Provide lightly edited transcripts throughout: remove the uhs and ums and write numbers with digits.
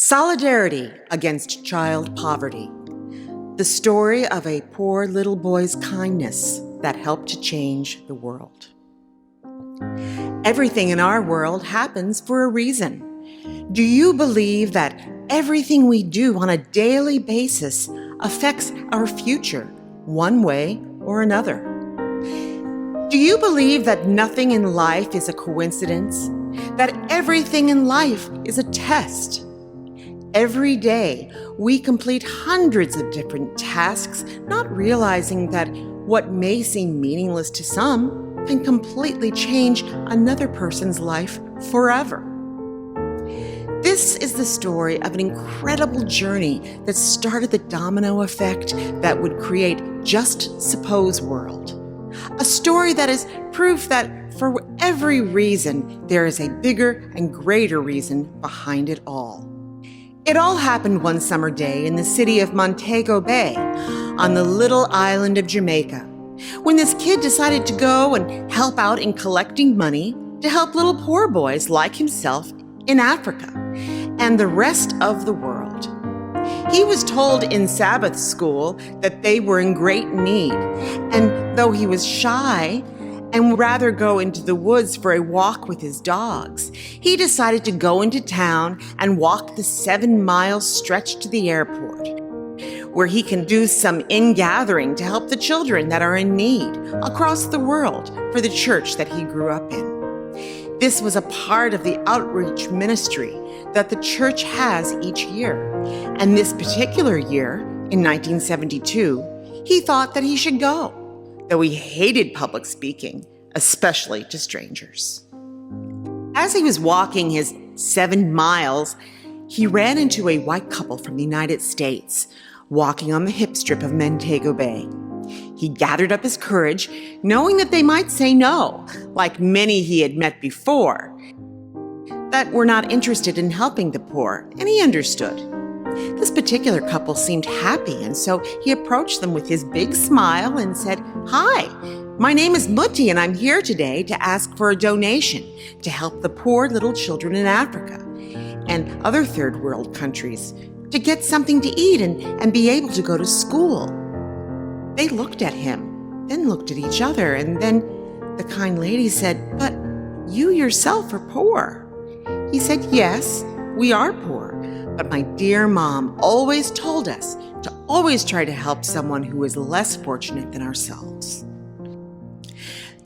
Solidarity against child poverty. The story of a poor little boy's kindness that helped to change the world. Everything in our world happens for a reason. Do you believe that everything we do on a daily basis affects our future, one way or another? Do you believe that nothing in life is a coincidence? That everything in life is a test? Every day, we complete hundreds of different tasks, not realizing that what may seem meaningless to some can completely change another person's life forever. This is the story of an incredible journey that started the domino effect that would create Just Suppose world. A story that is proof that for every reason, there is a bigger and greater reason behind it all. It all happened one summer day in the city of Montego Bay on the little island of Jamaica, when this kid decided to go and help out in collecting money to help little poor boys like himself in Africa and the rest of the world. He was told in Sabbath school that they were in great need, and though he was shy and would rather go into the woods for a walk with his dogs, he decided to go into town and walk the 7-mile stretch to the airport, where he can do some ingathering to help the children that are in need across the world for the church that he grew up in. This was a part of the outreach ministry that the church has each year, and this particular year, in 1972, he thought that he should go, though he hated public speaking, especially to strangers. As he was walking his 7 miles, he ran into a white couple from the United States, walking on the hip strip of Montego Bay. He gathered up his courage, knowing that they might say no, like many he had met before, that were not interested in helping the poor, and he understood. This particular couple seemed happy, and so he approached them with his big smile and said, "Hi, my name is Mutti, and I'm here today to ask for a donation to help the poor little children in Africa and other third world countries to get something to eat and be able to go to school." They looked at him, then looked at each other, and then the kind lady said, "But you yourself are poor." He said, "Yes, we are poor, but my dear mom always told us to always try to help someone who is less fortunate than ourselves."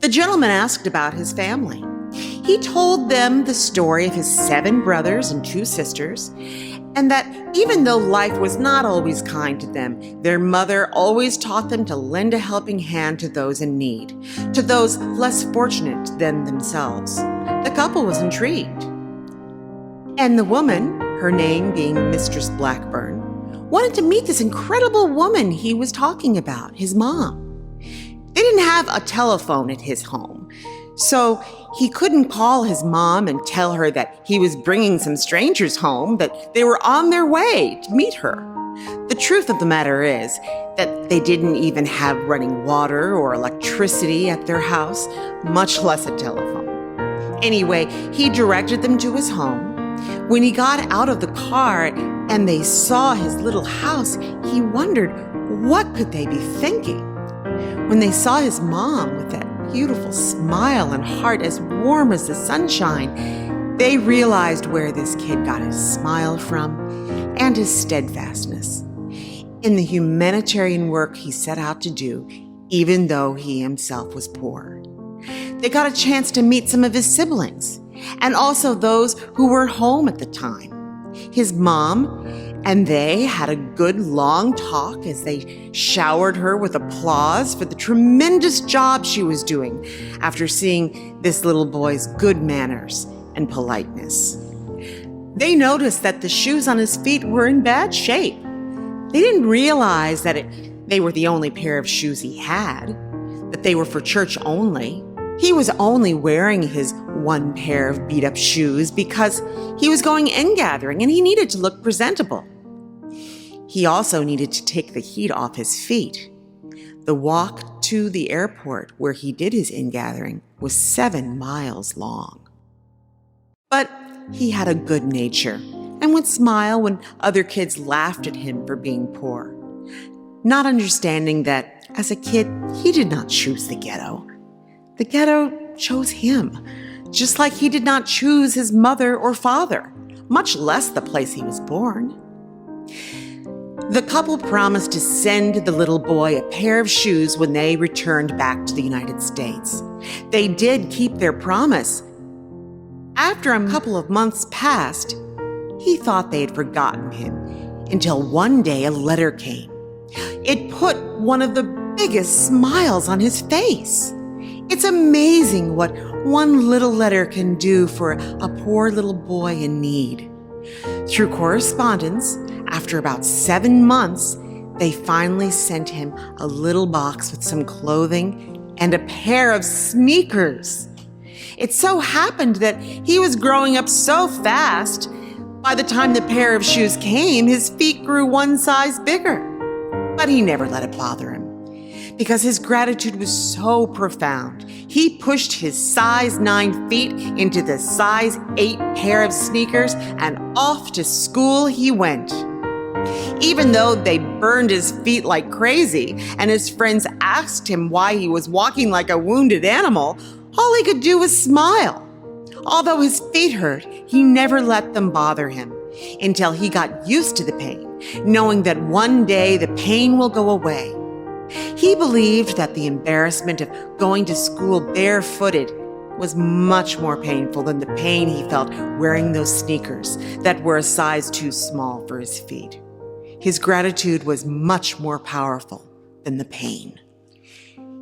The gentleman asked about his family. He told them the story of his 7 brothers and 2 sisters, and that even though life was not always kind to them, their mother always taught them to lend a helping hand to those in need, to those less fortunate than themselves. The couple was intrigued. And the woman, her name being Mistress Blackburn, wanted to meet this incredible woman he was talking about, his mom. They didn't have a telephone at his home, so he couldn't call his mom and tell her that he was bringing some strangers home, that they were on their way to meet her. The truth of the matter is that they didn't even have running water or electricity at their house, much less a telephone. Anyway, he directed them to his home. When he got out of the car and they saw his little house, he wondered, what could they be thinking? When they saw his mom with that beautiful smile and heart as warm as the sunshine, they realized where this kid got his smile from and his steadfastness in the humanitarian work he set out to do, even though he himself was poor. They got a chance to meet some of his siblings, and also those who were home at the time. His mom and they had a good long talk as they showered her with applause for the tremendous job she was doing after seeing this little boy's good manners and politeness. They noticed that the shoes on his feet were in bad shape. They didn't realize that they were the only pair of shoes he had, that they were for church only. He was only wearing his 1 pair of beat-up shoes because he was going ingathering and he needed to look presentable. He also needed to take the heat off his feet. The walk to the airport where he did his ingathering was 7 miles long. But he had a good nature and would smile when other kids laughed at him for being poor, not understanding that as a kid, he did not choose the ghetto. The ghetto chose him, just like he did not choose his mother or father, much less the place he was born. The couple promised to send the little boy a pair of shoes when they returned back to the United States. They did keep their promise. After a couple of months passed, he thought they had forgotten him until one day a letter came. It put one of the biggest smiles on his face. It's amazing what one little letter can do for a poor little boy in need. Through correspondence, after about 7 months, they finally sent him a little box with some clothing and a pair of sneakers. It so happened that he was growing up so fast, by the time the pair of shoes came, his feet grew one size bigger. But he never let it bother him, because his gratitude was so profound. He pushed his size 9 feet into the size 8 pair of sneakers, and off to school he went. Even though they burned his feet like crazy, and his friends asked him why he was walking like a wounded animal, all he could do was smile. Although his feet hurt, he never let them bother him until he got used to the pain, knowing that one day the pain will go away. He believed that the embarrassment of going to school barefooted was much more painful than the pain he felt wearing those sneakers that were a size too small for his feet. His gratitude was much more powerful than the pain.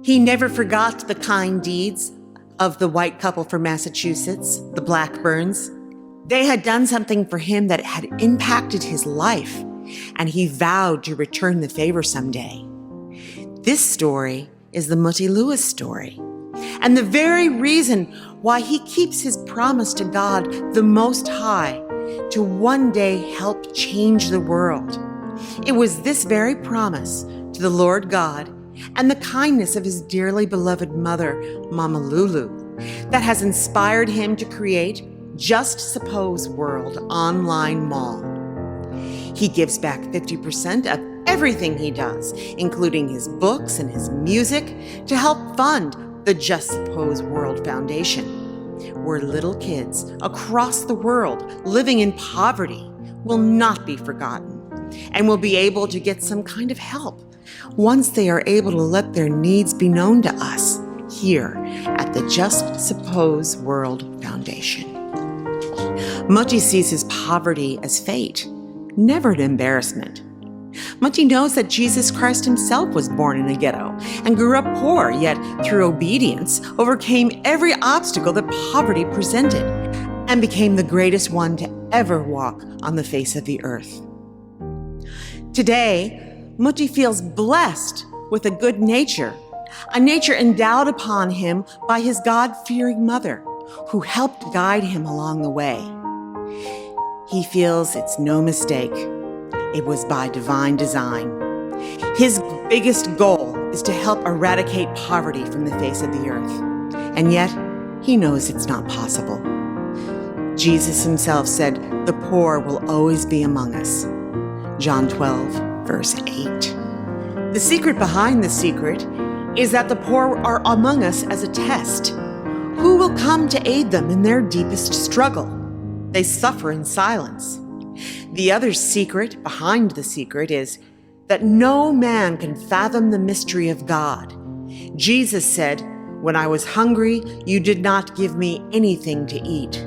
He never forgot the kind deeds of the white couple from Massachusetts, the Blackburns. They had done something for him that had impacted his life, and he vowed to return the favor someday. This story is the Mutti Lewis story, and the very reason why he keeps his promise to God, the Most High, to one day help change the world. It was this very promise to the Lord God and the kindness of his dearly beloved mother, Mama Lulu, that has inspired him to create Just Suppose World online mall. He gives back 50% of everything he does, including his books and his music, to help fund the Just Suppose World Foundation, where little kids across the world living in poverty will not be forgotten and will be able to get some kind of help once they are able to let their needs be known to us here at the Just Suppose World Foundation. Mutti sees his poverty as fate, never an embarrassment. Mutti knows that Jesus Christ himself was born in a ghetto and grew up poor, yet through obedience overcame every obstacle that poverty presented and became the greatest one to ever walk on the face of the earth. Today, Mutti feels blessed with a good nature, a nature endowed upon him by his God-fearing mother, who helped guide him along the way. He feels it's no mistake. It was by divine design. His biggest goal is to help eradicate poverty from the face of the earth, and yet he knows it's not possible. Jesus himself said, "The poor will always be among us." John 12, verse 8. The secret behind the secret is that the poor are among us as a test. Who will come to aid them in their deepest struggle? They suffer in silence. The other secret behind the secret is that no man can fathom the mystery of God. Jesus said, "When I was hungry, you did not give me anything to eat."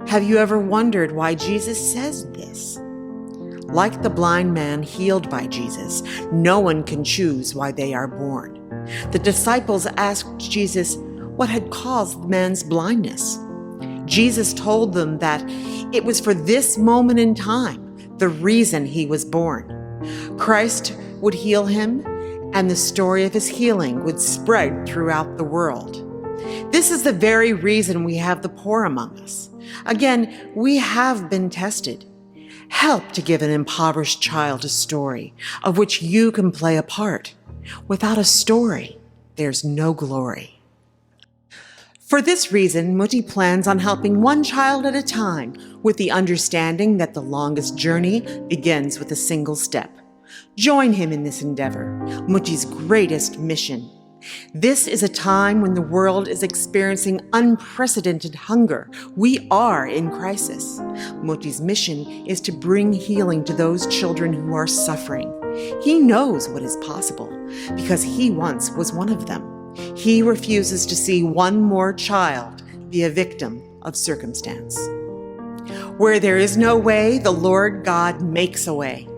Have you ever wondered why Jesus says this? Like the blind man healed by Jesus, no one can choose why they are born. The disciples asked Jesus what had caused the man's blindness. Jesus told them that it was for this moment in time, the reason he was born. Christ would heal him, and the story of his healing would spread throughout the world. This is the very reason we have the poor among us. Again, we have been tested. Help to give an impoverished child a story of which you can play a part. Without a story, there's no glory. For this reason, Mutti plans on helping one child at a time, with the understanding that the longest journey begins with a single step. Join him in this endeavor, Mutti's greatest mission. This is a time when the world is experiencing unprecedented hunger. We are in crisis. Mutti's mission is to bring healing to those children who are suffering. He knows what is possible because he once was one of them. He refuses to see one more child be a victim of circumstance. Where there is no way, the Lord God makes a way.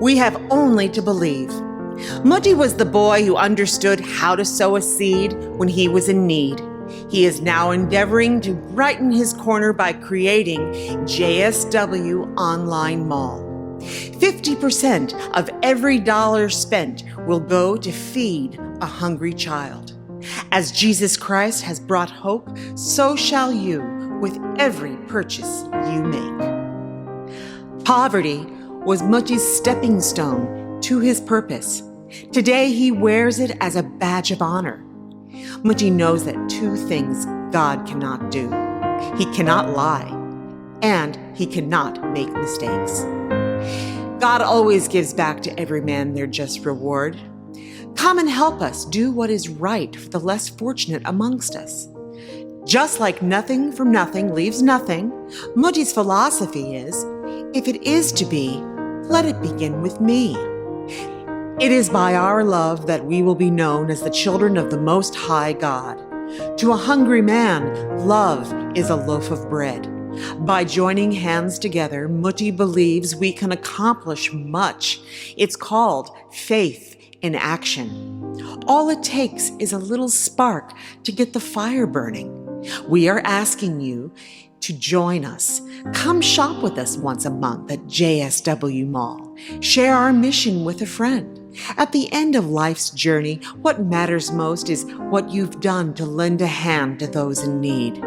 We have only to believe. Mutti was the boy who understood how to sow a seed when he was in need. He is now endeavoring to brighten his corner by creating JSW Online Mall. 50% of every dollar spent will go to feed a hungry child. As Jesus Christ has brought hope, so shall you with every purchase you make. Poverty was Mutti's stepping stone to his purpose. Today he wears it as a badge of honor. Mutti knows that two things God cannot do. He cannot lie, and he cannot make mistakes. God always gives back to every man their just reward. Come and help us do what is right for the less fortunate amongst us. Just like nothing from nothing leaves nothing, Mutti's philosophy is, if it is to be, let it begin with me. It is by our love that we will be known as the children of the Most High God. To a hungry man, love is a loaf of bread. By joining hands together, Mutti believes we can accomplish much. It's called faith in action. All it takes is a little spark to get the fire burning. We are asking you to join us. Come shop with us once a month at JSW Mall. Share our mission with a friend. At the end of life's journey, what matters most is what you've done to lend a hand to those in need.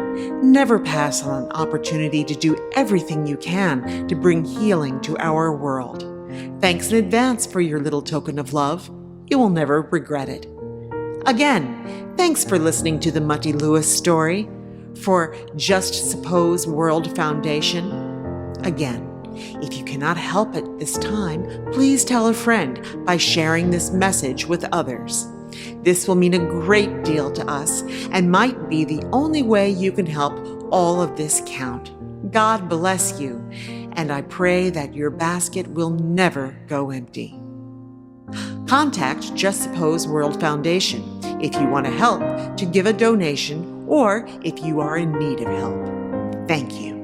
Never pass on an opportunity to do everything you can to bring healing to our world. Thanks in advance for your little token of love. You will never regret it. Again, thanks for listening to the Mutti Lewis story for Just Suppose World Foundation. Again, if you cannot help it this time, please tell a friend by sharing this message with others. This will mean a great deal to us and might be the only way you can help all of this count. God bless you, and I pray that your basket will never go empty. Contact Just Suppose World Foundation if you want to help, to give a donation, or if you are in need of help. Thank you.